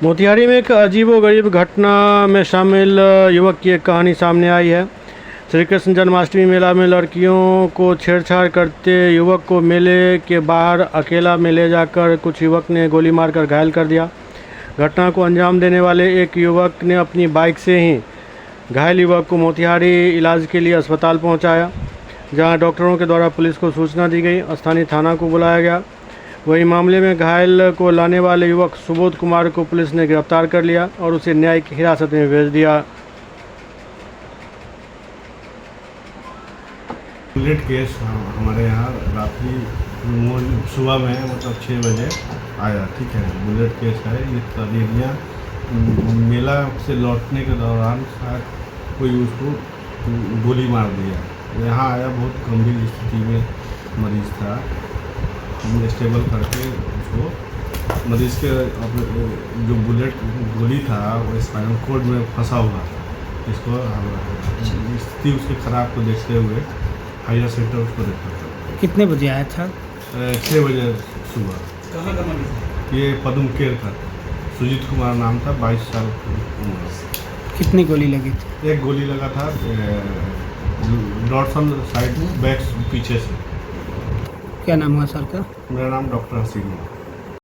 मोतिहारी में एक अजीबोगरीब घटना में शामिल युवक की एक कहानी सामने आई है। श्री कृष्ण जन्माष्टमी मेला में लड़कियों को छेड़छाड़ करते युवक को मेले के बाहर अकेला में ले जाकर कुछ युवक ने गोली मारकर घायल कर दिया। घटना को अंजाम देने वाले एक युवक ने अपनी बाइक से ही घायल युवक को मोतिहारी इलाज के लिए अस्पताल पहुंचाया, जहां डॉक्टरों के द्वारा पुलिस को सूचना दी गई। स्थानीय थाना को बुलाया गया। वही मामले में घायल को लाने वाले युवक सुबोध कुमार को पुलिस ने गिरफ्तार कर लिया और उसे न्यायिक हिरासत में भेज दिया। बुलेट केस हमारे यहाँ रात्रि सुबह में मतलब 6 बजे आया। ठीक है, बुलेट केस है। ये तरीनिया मेला से लौटने के दौरान शायद कोई उसको गोली मार दिया। यहाँ आया, बहुत गंभीर स्थिति में मरीज़ था। हमने स्टेबल करके उसको मरीज़ के जो बुलेट गोली था वो स्पाइनल कॉर्ड में फंसा हुआ था। इसको स्थिति उसके ख़राब को देखते हुए हायर सेंटर उसको रेफर था। कितने बजे आया था? 6 बजे सुबह। ये पद्म केयर का सुजीत कुमार नाम था, 22 साल उम्र। कितनी गोली लगी थी? एक गोली लगा था डॉर्सल साइड बैक पीछे से। क्या नाम हुआ सर का? मेरा नाम डॉक्टर हसीन है।